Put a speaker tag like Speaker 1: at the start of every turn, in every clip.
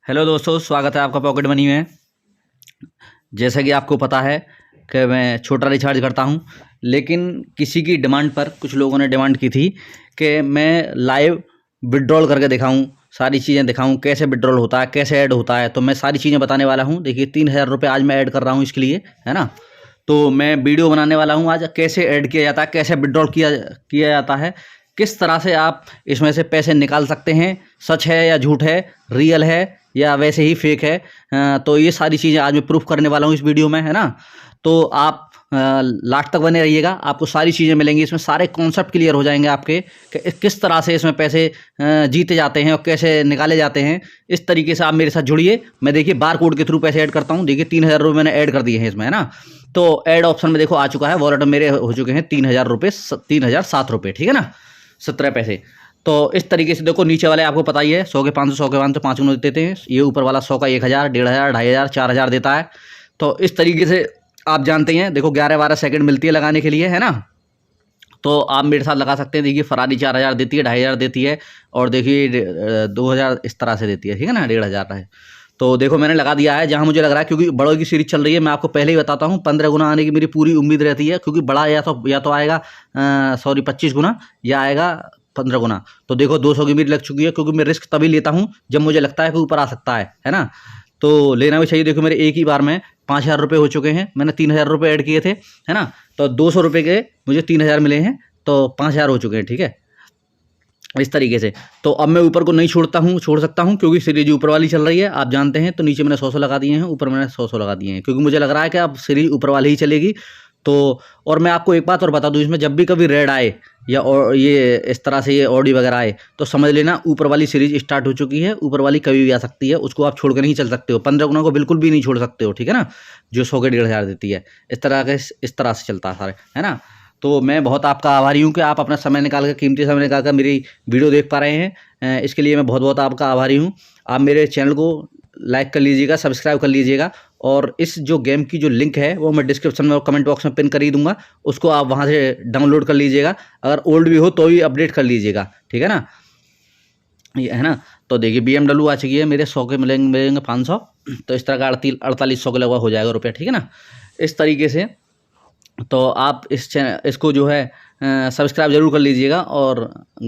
Speaker 1: Hello दोस्तों, स्वागत है आपका पॉकेट मनी में। जैसा कि आपको पता है कि मैं छोटा रिचार्ज करता हूं, लेकिन किसी की डिमांड पर कुछ लोगों ने डिमांड की थी कि मैं लाइव विड्रॉल करके दिखाऊं, सारी चीज़ें दिखाऊं, कैसे विड्रॉल होता है, कैसे ऐड होता है। तो मैं सारी चीज़ें बताने वाला हूं। देखिए, 3,000 रुपये आज मैं ऐड कर रहा हूं इसके लिए, है ना। तो मैं वीडियो बनाने वाला हूं आज, कैसे ऐड किया जाता है, कैसे विड्रॉल किया किया जाता है, किस तरह से आप इसमें से पैसे निकाल सकते हैं, सच है या झूठ है, रियल है या वैसे ही फेक है। तो ये सारी चीज़ें आज मैं प्रूफ करने वाला हूँ इस वीडियो में, है ना। तो आप लास्ट तक बने रहिएगा, आपको सारी चीज़ें मिलेंगी इसमें, सारे कॉन्सेप्ट क्लियर हो जाएंगे आपके कि किस तरह से इसमें पैसे जीते जाते हैं और कैसे निकाले जाते हैं। इस तरीके से आप मेरे साथ जुड़िए। मैं देखिए बार कोड के थ्रू पैसे ऐड करता हूँ। देखिए 3,000 रुपये मैंने ऐड कर दिए हैं इसमें, है ना। तो ऐड ऑप्शन में देखो आ चुका है, वॉलेट में मेरे हो चुके हैं 3,000 रुपये, 3,007 रुपये, ठीक है ना, 17 पैसे। तो इस तरीके से देखो, नीचे वाले आपको पता ही है 100 के 500, 100 के 500, 5 गुना देते हैं। ये ऊपर वाला 100 का 1,000, 1,500, 2,500, 4,000 देता है। तो इस तरीके से आप जानते हैं। देखो 11-12 सेकंड मिलती है लगाने के लिए, है ना। तो आप मेरे साथ लगा सकते हैं। देखिए फरारी 4,000 देती है, 2,500 देती है, और देखिए 2,000 इस तरह से देती है, ठीक है ना, 1,500 है। तो देखो मैंने लगा दिया है जहाँ मुझे लग रहा है, क्योंकि बड़ों की सीरीज चल रही है। मैं आपको पहले ही बताता हूँ 15 गुना आने की मेरी पूरी उम्मीद रहती है, क्योंकि बड़ा या तो आएगा 25 गुना, या आएगा 15 गुना। तो देखो 200 की मेरी लग चुकी है, क्योंकि मैं रिस्क तभी लेता हूँ जब मुझे लगता है कि ऊपर आ सकता है ना। तो लेना भी चाहिए। देखो मेरे एक ही बार में 5,000 रुपये हो चुके हैं। मैंने 3,000 रुपये ऐड किए थे, है ना। तो 200 रुपये के मुझे 3,000 मिले हैं, तो 5,000 हो चुके हैं, ठीक है, इस तरीके से। तो अब मैं ऊपर को नहीं छोड़ सकता हूँ, क्योंकि सीरीज ऊपर वाली चल रही है, आप जानते हैं। तो नीचे मैंने 100 लगा दिए हैं, ऊपर मैंने 100 लगा दिए हैं, क्योंकि मुझे लग रहा है कि अब सीरीज ऊपर वाली ही चलेगी। तो और मैं आपको एक बात और बता दूं, इसमें जब भी कभी रेड आए या और ये इस तरह से ये ऑडी वगैरह आए, तो समझ लेना ऊपर वाली सीरीज स्टार्ट हो चुकी है। ऊपर वाली कभी भी आ सकती है, उसको आप छोड़ कर नहीं चल सकते हो। 15 गुना को बिल्कुल भी नहीं छोड़ सकते हो, ठीक है ना, जो 100 के 1,500 देती है। इस तरह से चलता है सारे, है ना। तो मैं बहुत आपका आभारी हूँ कि आप अपना समय निकाल कर, कीमती समय निकाल कर मेरी वीडियो देख पा रहे हैं। इसके लिए मैं बहुत बहुत आपका आभारी हूँ। आप मेरे चैनल को लाइक कर लीजिएगा, सब्सक्राइब कर लीजिएगा, और इस जो गेम की जो लिंक है वो मैं डिस्क्रिप्शन में और कमेंट बॉक्स में पिन कर ही दूंगा। उसको आप वहाँ से डाउनलोड कर लीजिएगा। अगर ओल्ड भी हो तो भी अपडेट कर लीजिएगा, ठीक है ना, ये है ना। तो देखिए BMW आ चुकी है मेरे, 100 के मिलेंगे 500। तो इस तरह का 4800 के लगभग हो जाएगा रुपया, ठीक है ना, इस तरीके से। तो आप इसको जो है सब्सक्राइब जरूर कर लीजिएगा, और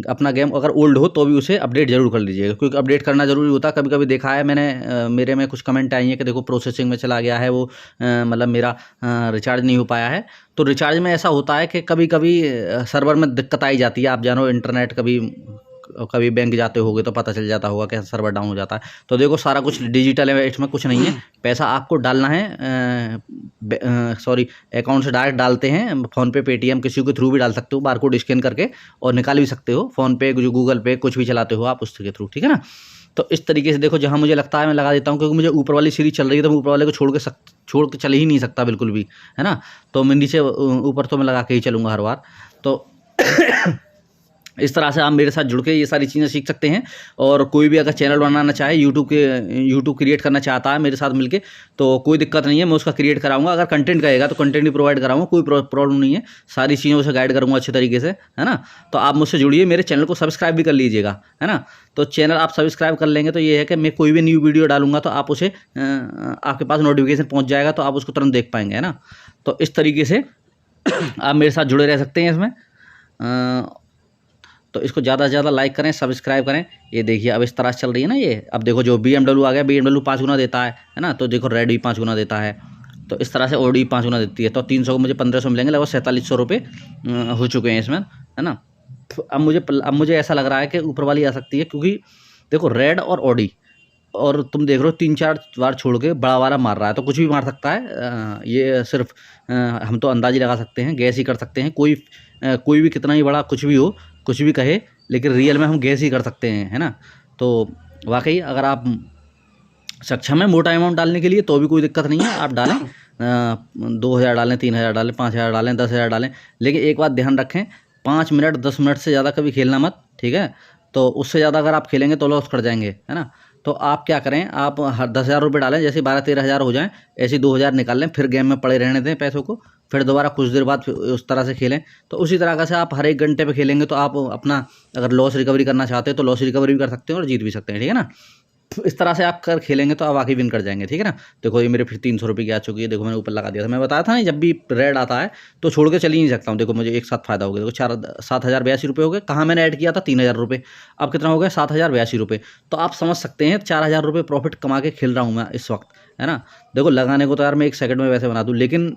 Speaker 1: अपना गेम अगर ओल्ड हो तो भी उसे अपडेट जरूर कर लीजिएगा, क्योंकि अपडेट करना जरूरी होता है। कभी कभी देखा है मैंने, मेरे में कुछ कमेंट आई है कि देखो प्रोसेसिंग में चला गया है वो, मतलब मेरा रिचार्ज नहीं हो पाया है। तो रिचार्ज में ऐसा होता है कि कभी कभी सर्वर में दिक्कत आई जाती है। आप जानो इंटरनेट, कभी कभी बैंक जाते होगे तो पता चल जाता होगा कि सर्वर डाउन हो जाता है। तो देखो सारा कुछ डिजिटल है, इसमें कुछ नहीं है। पैसा आपको डालना है, सॉरी, अकाउंट से डायरेक्ट डालते हैं। फ़ोनपे, पेटीएम, किसी के थ्रू भी डाल सकते हो, बारकोड स्कैन करके, और निकाल भी सकते हो। फ़ोनपे, जो गूगल पे, कुछ भी चलाते हो आप उसके थ्रू, ठीक है ना। तो इस तरीके से देखो, जहाँ मुझे लगता है मैं लगा देता हूँ, क्योंकि मुझे ऊपर वाली सीरीज चल रही है, तो मैं ऊपर वाले को छोड़ के चल ही नहीं सकता बिल्कुल भी, है ना। तो मैं नीचे ऊपर तो मैं लगा के ही चलूँगा हर बार। तो इस तरह से आप मेरे साथ जुड़ के ये सारी चीज़ें सीख सकते हैं। और कोई भी अगर चैनल बनाना चाहे, यूट्यूब क्रिएट करना चाहता है मेरे साथ मिलके, तो कोई दिक्कत नहीं है, मैं उसका क्रिएट कराऊंगा। अगर कंटेंट कहेगा तो कंटेंट भी प्रोवाइड कराऊंगा, कोई प्रॉब्लम नहीं है। सारी चीज़ों से गाइड करूंगा अच्छे तरीके से, है ना। तो आप मुझसे जुड़िए, मेरे चैनल को सब्सक्राइब भी कर लीजिएगा, है ना। तो चैनल आप सब्सक्राइब कर लेंगे तो ये है कि मैं कोई भी न्यू वीडियो डालूंगा तो आप उसे आपके पास नोटिफिकेशन पहुँच जाएगा, तो आप उसको तुरंत देख पाएंगे, है ना। तो इस तरीके से आप मेरे साथ जुड़े रह सकते हैं इसमें। तो इसको ज़्यादा से ज़्यादा लाइक करें, सब्सक्राइब करें। ये देखिए अब इस तरह से चल रही है ना ये। अब देखो जो BMW आ गया, BMW 5 गुना देता है ना। तो देखो रेड भी 5 गुना देता है। तो इस तरह से OD 5 गुना देती है। तो 300 को मुझे 1,500 मिलेंगे, लगभग 4,700 रुपये हो चुके हैं इसमें, है ना। अब मुझे ऐसा लग रहा है कि ऊपर वाली आ सकती है, क्योंकि देखो रेड और OD, और तुम देख रहे हो 3-4 बार छोड़ के बड़ा वाला मार रहा है। तो कुछ भी मार सकता है, ये सिर्फ हम तो अंदाज़ी लगा सकते हैं, गैस ही कर सकते हैं। कोई भी कितना ही बड़ा कुछ भी हो, कुछ भी कहे, लेकिन रियल में हम गैस ही कर सकते हैं, है ना। तो वाकई अगर आप सक्षम है मोटा अमाउंट डालने के लिए तो भी कोई दिक्कत नहीं है, आप डालें। 2,000 डालें, 3,000 डालें, 5,000 डालें, 10,000 डालें। लेकिन एक बात ध्यान रखें, 5 मिनट 10 मिनट से ज़्यादा कभी खेलना मत, ठीक है। तो उससे ज़्यादा अगर आप खेलेंगे तो लॉस कर जाएंगे, है ना। तो आप क्या करें, आप 10,000 रुपये डालें, जैसे 12-13 हज़ार हो जाएँ, ऐसे 2,000 निकाल लें, फिर गेम में पड़े रहने दें पैसों को। फिर दोबारा कुछ देर बाद फिर उस तरह से खेलें। तो उसी तरह से आप हर 1 घंटे पे खेलेंगे तो आप अपना अगर लॉस रिकवरी करना चाहते हैं तो लॉस रिकवरी भी कर सकते हैं और जीत भी सकते हैं, ठीक है ना। इस तरह से आप कर खेलेंगे तो आप वाकई विन कर जाएंगे, ठीक है ना। देखो ये मेरे फिर 300 रुपये की आ चुकी है, देखो मैंने ऊपर लगा दिया था। मैं बताया था ना जब भी रेड आता है तो छोड़ के चल ही नहीं सकता हूँ। देखो मुझे एक साथ फायदा हो गया, देखो 7,082 रुपये हो गए। कहाँ मैंने ऐड किया था 3,000 रुपये, अब कितना हो गया 7,082 रुपये। तो आप समझ सकते हैं 4,000 रुपये प्रॉफिट कमा के खेल रहा हूँ मैं इस वक्त, है ना। देखो लगाने को तो यार मैं 1 सेकंड में वैसे बना दूँ, लेकिन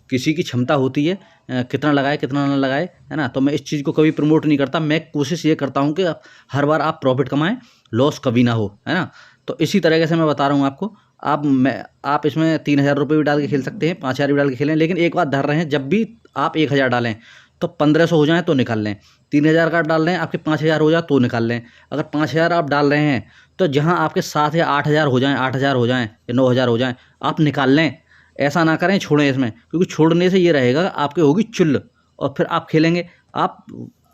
Speaker 1: किसी की क्षमता होती है कितना लगाए कितना ना लगाए, है ना। तो मैं इस चीज़ को कभी प्रमोट नहीं करता, मैं कोशिश ये करता हूँ कि हर बार आप प्रॉफिट कमाएं, लॉस कभी ना हो, है ना। तो इसी तरीके से मैं बता रहा हूँ आपको। आप इसमें 3,000 रुपये भी डाल के खेल सकते हैं, 5,000 भी डाल के खेलें, लेकिन एक बात ध्यान रहे, जब भी आप 1,000 डालें तो 1,500 हो जाए तो निकाल लें। 3,000 का डाल लें आपके 5,000 हो जाए तो निकाल लें। अगर 5,000 आप डाल रहे हैं तो जहाँ आपके 7 या 8,000 हो जाएँ, 8,000 हो जाएँ या 9,000 हो जाएँ, आप निकाल लें। ऐसा ना करें छोड़ें इसमें, क्योंकि छोड़ने से ये रहेगा आपके होगी चुल, और फिर आप खेलेंगे। आप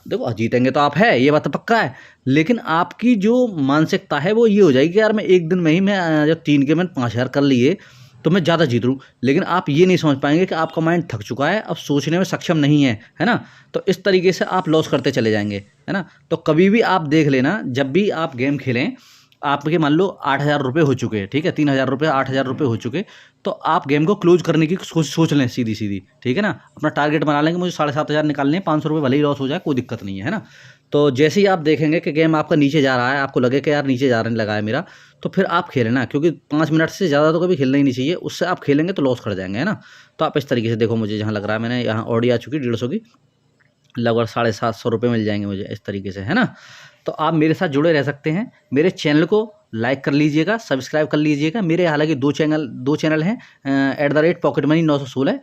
Speaker 1: देखो जीतेंगे तो आप है, ये बात तो पक्का है, लेकिन आपकी जो मानसिकता है वो ये हो जाएगी कि यार मैं एक दिन में ही मैं जब 3 के मैंने 5,000 कर लिए तो मैं ज़्यादा जीत लूँ। लेकिन आप ये नहीं समझ पाएंगे कि आपका माइंड थक चुका है, अब सोचने में सक्षम नहीं है ना। तो इस तरीके से आप लॉस करते चले जाएंगे, है ना। तो कभी भी आप देख लेना, जब भी आप गेम खेलें, आपके मान लो 8,000 रुपये हो चुके हैं, ठीक है, 3,000 रुपये 8,000 रुपये हो चुके, तो आप गेम को क्लोज करने की सोच लें सीधी सीधी, ठीक है ना। अपना टारगेट बना लेंगे, मुझे 7,500 निकालने हैं, 500 रुपये भले ही लॉस हो जाए कोई दिक्कत नहीं है ना। तो जैसे ही आप देखेंगे कि गेम आपका नीचे जा रहा है, आपको लगे कि यार नीचे जाने लगा है मेरा, तो फिर आप खेलें ना, क्योंकि 5 मिनट से ज़्यादा तो कभी खेलना ही नहीं चाहिए, उससे आप खेलेंगे तो लॉस कर जाएंगे, है ना। तो आप इस तरीके से देखो, मुझे जहाँ लग रहा है मैंने यहाँ ऑडी आ चुकी 150 की, लगभग 750 रुपये मिल जाएंगे मुझे इस तरीके से, है ना। तो आप मेरे साथ जुड़े रह सकते हैं, मेरे चैनल को लाइक कर लीजिएगा, सब्सक्राइब कर लीजिएगा। मेरे हालांकि दो चैनल हैं, @पॉकेट मनी 916,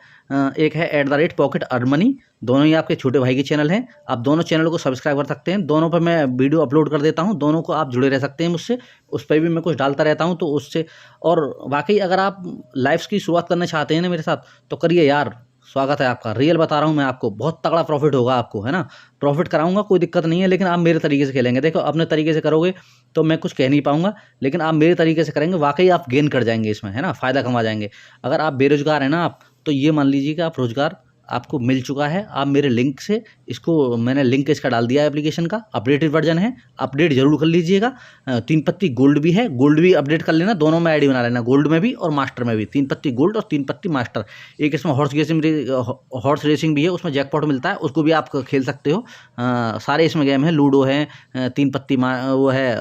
Speaker 1: एक है @पॉकेट अर्न मनी, दोनों ही आपके छोटे भाई के चैनल हैं। आप दोनों चैनल को सब्सक्राइब कर सकते हैं, दोनों पर मैं वीडियो अपलोड कर देता हूं, दोनों को आप जुड़े रह सकते हैं मुझसे, उस पर भी मैं कुछ डालता रहता हूं, तो उससे। और वाकई अगर आप लाइव्स की शुरुआत करना चाहते हैं ना मेरे साथ, तो करिए यार, स्वागत है आपका, रियल बता रहा हूँ मैं आपको, बहुत तगड़ा प्रॉफिट होगा आपको, है ना। प्रॉफिट कराऊंगा, कोई दिक्कत नहीं है, लेकिन आप मेरे तरीके से खेलेंगे। देखो अपने तरीके से करोगे तो मैं कुछ कह नहीं पाऊंगा, लेकिन आप मेरे तरीके से करेंगे, वाकई आप गेन कर जाएंगे इसमें, है ना, फ़ायदा कमा जाएंगे। अगर आप बेरोजगार हैं ना आप, तो ये मान लीजिए कि आप रोजगार आपको मिल चुका है। आप मेरे लिंक से, इसको मैंने लिंक इसका डाल दिया है एप्लीकेशन का, अपडेटेड वर्जन है, अपडेट जरूर कर लीजिएगा। 3 पत्ती गोल्ड भी है, गोल्ड भी अपडेट कर लेना, दोनों में आईडी बना लेना, गोल्ड में भी और मास्टर में भी, 3 पत्ती गोल्ड और 3 पत्ती मास्टर। एक इसमें हॉर्स रेसिंग भी है, उसमें जैकपॉट मिलता है, उसको भी आप खेल सकते हो। सारे इसमें गेम है, लूडो है, 3 पत्ती वो है,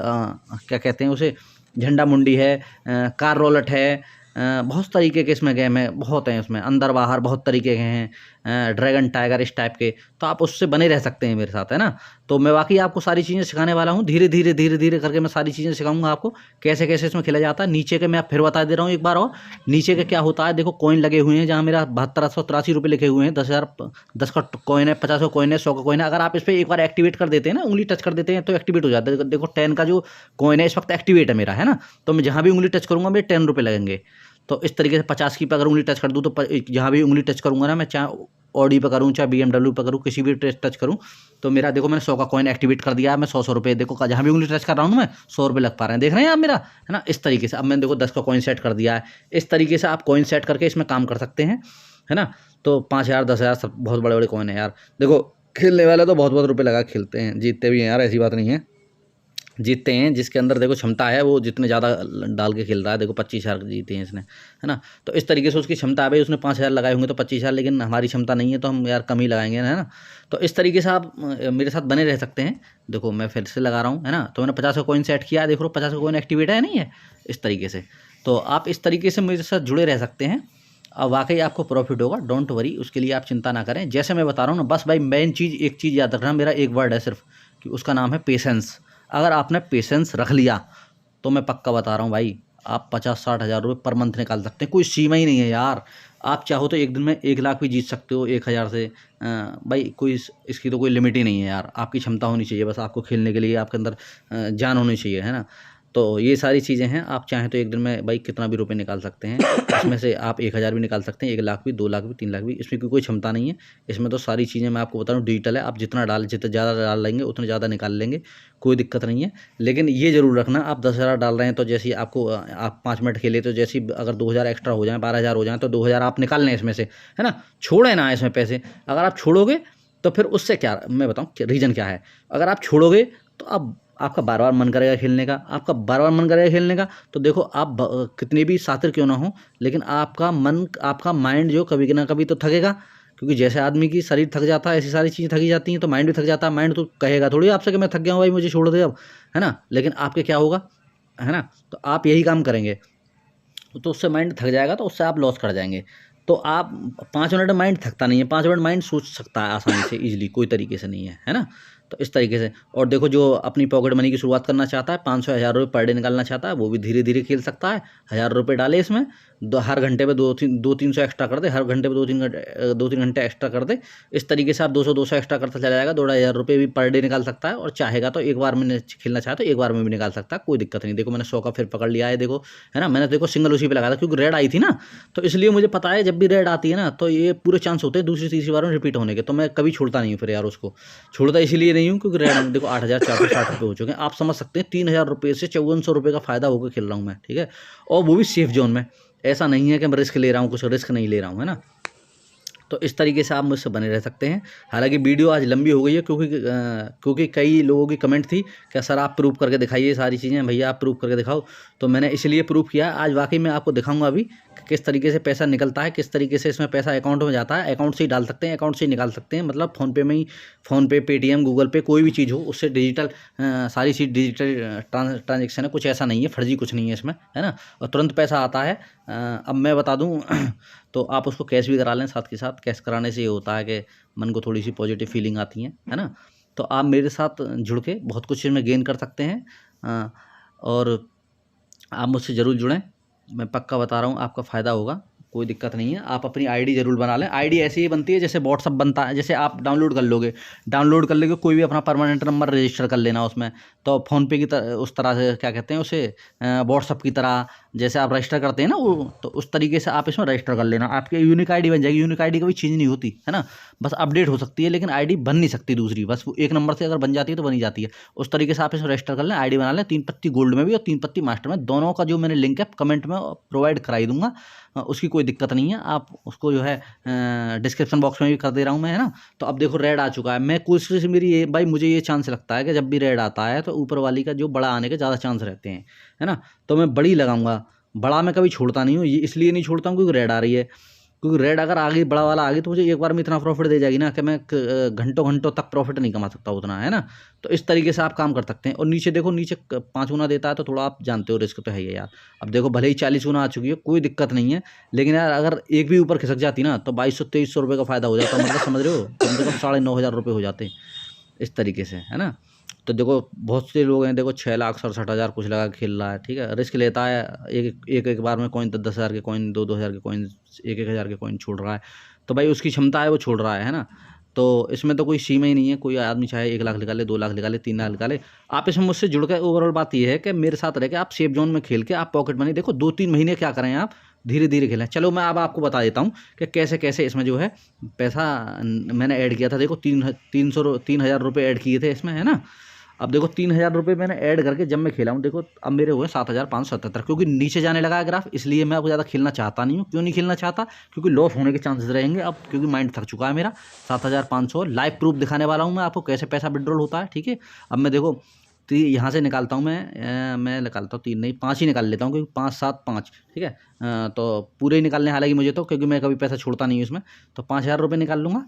Speaker 1: क्या कहते हैं उसे, झंडा मुंडी है, कार रोलट है, बहुत तरीके के इसमें गेम है, बहुत हैं इसमें, अंदर बाहर बहुत तरीके के हैं, ड्रैगन टाइगर इस टाइप के। तो आप उससे बने रह सकते हैं मेरे साथ, है ना। तो मैं वाकई आपको सारी चीज़ें सिखाने वाला हूँ, धीरे धीरे करके मैं सारी चीज़ें सिखाऊंगा आपको, कैसे कैसे इसमें खेला जाता है। नीचे के मैं आप फिर बता दे रहा हूँ एक बार और, नीचे के क्या होता है, देखो कॉइन लगे हुए हैं, जहाँ मेरा 7283 रुपये लिखे हुए हैं, 10,000 10 का कॉइन है, 50 का कॉइन है, 100 का कॉइन है। अगर आप इस पर एक बार एक्टिवेट कर देते हैं ना, उंगली टच कर देते हैं तो एक्टिवेट हो जाता है। देखो 10 का जो कॉइन है इस वक्त एक्टिवेट है मेरा, है ना। तो मैं जहाँ भी उंगली टच करूँगा मेरे 10 रुपये लगेंगे। तो इस तरीके से 50 की पे अगर उंगली टच कर दूँ, तो जहाँ भी उंगली टच करूँगा ना मैं, चाहे ऑडी पे करूँ चाहे BMW पे करूँ, किसी भी टच करूँ, तो मेरा देखो मैंने 100 का कॉइन एक्टिवेट कर दिया है। मैं 100 रुपये, देखो जहाँ भी उंगली टच कर रहा हूँ मैं 100 रुपये लग पा रहे हैं, देख रहे हैं आप मेरा, है ना। इस तरीके से अब मैंने देखो 10 का कॉइन सेट कर दिया है। इस तरीके से आप कॉइन सेट करके इसमें काम कर सकते हैं, है ना। तो 5,000 10,000 सब बहुत बड़े बड़े कॉइन है यार। देखो खेलने वाले तो बहुत बहुत रुपये लगा खेलते हैं, जीतते भी हैं यार, ऐसी बात नहीं है, जीतते हैं। जिसके अंदर देखो क्षमता है वो जितने ज़्यादा डाल के खेल रहा है, देखो 25,000 जीते हैं इसने, है ना। तो इस तरीके से उसकी क्षमता है भाई, उसने 5,000 लगाए होंगे तो 25,000, लेकिन हमारी क्षमता नहीं है तो हम यार कम ही लगाएंगे, है ना। तो इस तरीके से आप मेरे साथ बने रह सकते हैं। देखो मैं फिर से लगा रहा हूँ, है ना। तो मैंने 50 का कॉइन सेट किया, देख लो 50 का कॉइन एक्टिवेट है नहीं है, इस तरीके से। तो आप इस तरीके से मेरे साथ जुड़े रह सकते हैं, और वाकई आपको प्रॉफिट होगा, डोंट वरी, उसके लिए आप चिंता ना करें। जैसे मैं बता रहा हूँ ना, बस भाई मेन चीज़, एक चीज़ याद रखना, मेरा एक वर्ड है सिर्फ, कि उसका नाम है पेशेंस। अगर आपने पेशेंस रख लिया तो मैं पक्का बता रहा हूँ भाई, आप 50-60 हज़ार रुपये पर मंथ निकाल सकते हैं, कोई सीमा ही नहीं है यार। आप चाहो तो एक दिन में 1 लाख भी जीत सकते हो 1,000 से, भाई कोई इसकी तो कोई लिमिट ही नहीं है यार। आपकी क्षमता होनी चाहिए, बस आपको खेलने के लिए आपके अंदर जान होनी चाहिए, है ना। तो ये सारी चीज़ें हैं, आप चाहें तो एक दिन में भाई कितना भी रुपए निकाल सकते हैं। इसमें से आप 1,000 भी निकाल सकते हैं, 1 लाख भी, 2 लाख भी, 3 लाख भी, इसमें कोई क्षमता नहीं है। इसमें तो सारी चीज़ें मैं आपको बता रहा हूँ डिजिटल है, आप जितना ज़्यादा डाल लेंगे उतना ज़्यादा निकाल लेंगे, कोई दिक्कत नहीं है। लेकिन ये ज़रूर रखना, आप 10,000 डाल रहे हैं तो जैसे आपको आप 5 मिनट खेले तो जैसे अगर 2,000 एक्स्ट्रा हो जाए, 12,000 हो जाए, तो 2,000 आप निकाल लें इसमें से, है ना। छोड़े ना इसमें पैसे, अगर आप छोड़ोगे तो फिर उससे क्या, मैं बताऊँ रीज़न क्या है। अगर आप छोड़ोगे तो अब आपका बार बार मन करेगा खेलने का, आपका बार बार मन करेगा खेलने का। तो देखो आप कितने भी शातिर क्यों ना हो, लेकिन आपका मन, आपका माइंड जो कभी ना कभी तो थकेगा, क्योंकि जैसे आदमी की शरीर थक जाता है ऐसी सारी चीज़ें थकी जाती हैं, तो माइंड भी थक जाता है। माइंड तो कहेगा थोड़ी आपसे कि मैं थक गया हूँ भाई, मुझे छोड़ दे अब, है ना। लेकिन आपके क्या होगा, है ना, तो आप यही काम करेंगे तो उससे माइंड थक जाएगा, तो उससे आप लॉस कर जाएंगे। तो आप 5 मिनट में माइंड थकता नहीं है, 5 मिनट माइंड सोच सकता है आसानी से, ईजिली, कोई तरीके से नहीं है ना। तो इस तरीके से। और देखो जो अपनी पॉकेट मनी की शुरुआत करना चाहता है, 500 1000 रुपये पर डे निकालना चाहता है, वो भी धीरे धीरे खेल सकता है। 1000 रुपये डाले इसमें, हर घंटे पे 200-300 एक्स्ट्रा कर दे, हर घंटे पे 2-3 घंटे एक्स्ट्रा कर दे। इस तरीके से आप 200-200 एक्स्ट्रा करता चला जाएगा, 2500 रुपये भी पर डे निकाल सकता है। और चाहेगा तो एक बार में खेलना चाहे तो एक बार में भी निकाल सकता है, कोई दिक्कत नहीं। देखो मैंने 100 का फिर पकड़ लिया है, देखो, है ना। मैंने देखो सिंगल उसी पे लगाया था, क्योंकि रेड आई थी ना, तो इसलिए मुझे पता है जब भी रेड आती है ना, तो ये पूरे चांस होते हैं दूसरी तीसरी बार में रिपीट होने के। तो मैं कभी छोड़ता नहीं हूँ फिर यार उसको, छोड़ता इसलिए नहीं हूँ क्योंकि रेड देखो 8460 रुपये हो चुके हैं। आप समझ सकते हैं 3000 रुपये से 5400 रुपये का फायदा होकर खेल रहा हूँ मैं, ठीक है, और वो भी सेफ जोन में। ऐसा नहीं है कि मैं रिस्क ले रहा हूँ, कुछ रिस्क नहीं ले रहा हूँ, है ना। तो इस तरीके से आप मुझसे बने रह सकते हैं। हालांकि वीडियो आज लंबी हो गई है, क्योंकि कई लोगों की कमेंट थी कि सर आप प्रूफ करके दिखाइए सारी चीज़ें, भैया आप प्रूफ करके दिखाओ। तो मैंने इसलिए प्रूफ किया। आज वाकई में आपको दिखाऊंगा अभी कि किस तरीके से पैसा निकलता है, किस तरीके से इसमें पैसा अकाउंट में जाता है। अकाउंट से ही डाल सकते हैं, अकाउंट से ही निकाल सकते हैं, मतलब फ़ोनपे में ही, फ़ोनपे, पेटीएम, गूगल पे, कोई भी चीज़ हो उससे डिजिटल, सारी चीज़ डिजिटल ट्रांजेक्शन है, कुछ ऐसा नहीं है, फर्जी कुछ नहीं है इसमें, है ना। और तुरंत पैसा आता है। अब मैं बता दूं तो आप उसको कैश भी करा लें साथ के साथ। कैश कराने से ये होता है कि मन को थोड़ी सी पॉजिटिव फीलिंग आती है ना। तो आप मेरे साथ जुड़ के बहुत कुछ इसमें गेन कर सकते हैं। और आप मुझसे ज़रूर जुड़ें, मैं पक्का बता रहा हूँ आपका फ़ायदा होगा, कोई दिक्कत नहीं है। आप अपनी आईडी ज़रूर बना लें। आईडी ऐसे ही बनती है जैसे व्हाट्सअप बनता है, जैसे आप डाउनलोड कर लोगे, डाउनलोड कर लेके कोई भी अपना परमानेंट नंबर रजिस्टर कर लेना उसमें। तो फ़ोनपे की तरह, उस तरह से क्या कहते हैं उसे, व्हाट्सअप की तरह जैसे आप रजिस्टर करते हैं ना वो, तो उस तरीके से आप इसमें रजिस्टर कर लेना। आपकी यूनिक आईडी बन जाएगी। यूनिक आईडी कभी चेंज नहीं होती, है ना, बस अपडेट हो सकती है, लेकिन आईडी बन नहीं सकती दूसरी। बस वो एक नंबर से अगर बन जाती है तो बनी जाती है। उस तरीके से आप इसमें रजिस्टर कर लें, आईडी बना लें। 3 पत्ती गोल्ड में भी और 3 पत्ती मास्टर में, दोनों का जो मैंने लिंक है कमेंट में प्रोवाइड कराई दूंगा, उसकी कोई दिक्कत नहीं है। आप उसको जो है डिस्क्रिप्शन बॉक्स में भी कर दे रहा हूँ मैं, है ना। तो अब देखो रेड आ चुका है। मैं कोशिश मेरी ये भाई, मुझे ये चांस लगता है कि जब भी रेड आता है तो ऊपर वाली का जो बड़ा आने के ज़्यादा चांस रहते हैं, है ना। तो मैं बड़ी लगाऊंगा, बड़ा मैं कभी छोड़ता नहीं हूँ। ये इसलिए नहीं छोड़ता हूँ क्योंकि रेड आ रही है, क्योंकि रेड अगर आ गई, बड़ा वाला आ गई, तो मुझे एक बार में इतना प्रॉफिट दे जाएगी ना कि मैं घंटों घंटों तक प्रॉफिट नहीं कमा सकता उतना, है ना। तो इस तरीके से आप काम कर सकते हैं। और नीचे देखो, नीचे 5 गुना देता है, तो थोड़ा आप जानते हो रिस्क तो है ही है यार। अब देखो भले ही 40 गुना आ चुकी है, कोई दिक्कत नहीं है, लेकिन यार अगर एक भी ऊपर खिसक जाती ना तो 2200-2300 रुपये का फायदा हो जाता, मतलब समझ रहे हो, कम से कम 9500 रुपये हो जाते इस तरीके से, है ना। तो देखो बहुत से लोग हैं, देखो 6,67,000 कुछ लगा के खेल रहा है, ठीक है, रिस्क लेता है। एक बार में कॉइन 10-10 हज़ार के कॉइन, 2-2 हज़ार के कॉइन, 1-1 हज़ार के कॉइन छोड़ रहा है। तो भाई उसकी क्षमता है, वो छोड़ रहा है ना। तो इसमें तो कोई सीमा ही नहीं है। कोई आदमी चाहे 1 लाख निकाले, 2 लाख निकाले, 3 लाख निकाले। आप इसमें मुझसे जुड़ कर, ओवरऑल बात यह है कि मेरे साथ रह के आप सेफ जोन में खेल के आप पॉकेट मनी, देखो 2-3 महीने क्या करें आप, धीरे धीरे खेलें। चलो मैं अब आपको बता देता हूँ कि कैसे कैसे इसमें जो है पैसा मैंने ऐड किया था। देखो 3,000 रुपये ऐड किए थे इसमें, है ना। अब देखो 3,000 रुपये मैंने ऐड करके जब मैं खेला हूँ, देखो अब मेरे हुए 7,577, क्योंकि नीचे जाने लगा है ग्राफ, इसलिए मैं अब ज़्यादा खेलना चाहता नहीं हूँ। क्यों नहीं खेलना चाहता, क्योंकि लॉस होने के चांसेस रहेंगे अब, क्योंकि माइंड थक चुका है मेरा। 7,500 लाइव प्रूफ दिखाने वाला हूँ मैं आपको, कैसे पैसा विड्रॉल होता है, ठीक है। अब मैं देखो यहाँ से निकालता हूँ, मैं निकालता हूँ 3 नहीं 5 ही निकाल लेता हूँ, क्योंकि 5, 7, 5, ठीक है। तो पूरे ही निकालने, हालांकि मुझे तो, क्योंकि मैं कभी पैसा छोड़ता नहीं हूँ इसमें, तो 5,000 रुपये निकाल लूँगा।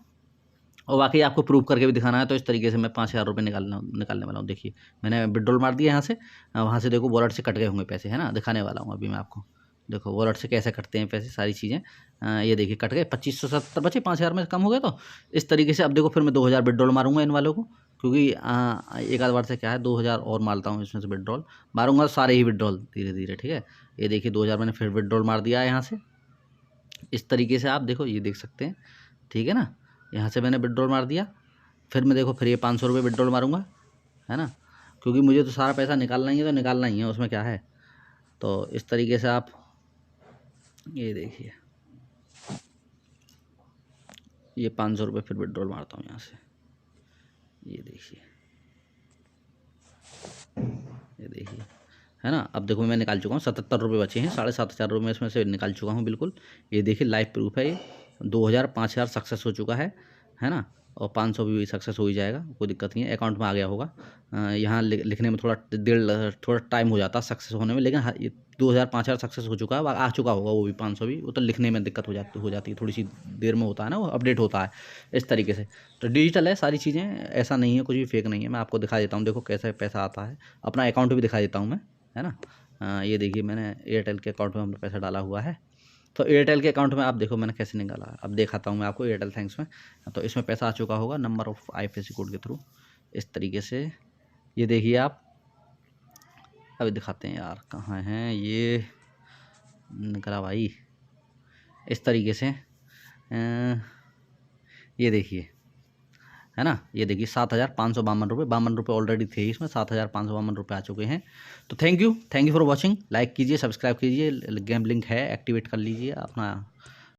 Speaker 1: और वाकई आपको प्रूव करके भी दिखाना है, तो इस तरीके से मैं 5,000 रुपये निकालने वाला हूँ। देखिए मैंने विड्रॉल मार दिया यहाँ से, वहाँ से देखो वॉलेट से कट गए होंगे पैसे, है ना, दिखाने वाला हूँ अभी मैं आपको। देखो वॉलेट से कैसे कटते हैं पैसे, सारी चीज़ें, ये देखिए कट गए, 2570 बचे, 5,000 में कम हो गए। तो इस तरीके से अब देखो फिर मैं 2,000 विड्रॉल मारूंगा इन वालों को, क्योंकि एक आध बार से क्या है, 2,000 और मारता हूँ इसमें से विड्रॉल मारूंगा, सारे ही विड्रॉल धीरे धीरे, ठीक है। ये देखिए 2,000 मैंने फिर विड्रॉल मार दिया है यहाँ से। इस तरीके से आप देखो, ये देख सकते हैं, ठीक है ना। यहाँ से मैंने विड्रॉल मार दिया, फिर मैं देखो फिर ये 500 रुपये विड्रॉल मारूंगा, है ना, क्योंकि मुझे तो सारा पैसा निकालना ही है, तो निकालना ही है, उसमें क्या है। तो इस तरीके से आप ये देखिए, ये 500 रुपये फिर विड्रॉल मारता हूँ यहाँ से, ये देखिए, ये देखिए, है ना। अब देखो मैं निकाल चुका हूँ, 77 रुपये बचे हैं, 7,500 रुपये इसमें से निकाल चुका हूँ बिल्कुल। ये देखिए लाइव प्रूफ है, ये 2,000 5,000 सक्सेस हो चुका है ना। और 500 भी सक्सेस हो ही जाएगा, कोई दिक्कत नहीं है, अकाउंट में आ गया होगा। यहाँ लिखने में थोड़ा टाइम हो जाता है सक्सेस होने में, लेकिन 2000-5000 सक्सेस हो चुका है, आ चुका होगा वो भी 500 भी। वो तो लिखने में दिक्कत हो जाती है, थोड़ी सी देर में होता है ना, वो अपडेट होता है इस तरीके से। तो डिजिटल है सारी चीज़ें, ऐसा नहीं है, कुछ भी फेक नहीं है। मैं आपको दिखा देता हूँ, देखो कैसे पैसा आता है, अपना अकाउंट भी दिखा देता हूँ मैं, है ना। ये देखिए मैंने एयरटेल के अकाउंट में हमने पैसा डाला हुआ है। तो एयरटेल के अकाउंट में आप देखो मैंने कैसे निकाला है, अब दिखाता हूँ मैं आपको एयरटेल थैंक्स में। तो इसमें पैसा आ चुका होगा नंबर ऑफ IFSC कोड के थ्रू, इस तरीके से। ये देखिए आप, अभी दिखाते हैं यार, कहाँ हैं ये, निकला भाई, इस तरीके से। ये देखिए, है ना, ये देखिए 7,552 रुपये, 52 रुपये ऑलरेडी थे इसमें, 7,552 रुपये आ चुके हैं। तो thank you for watching. Like कीजिए, सब्सक्राइब कीजिए, गेम लिंक है, एक्टिवेट कर लीजिए अपना।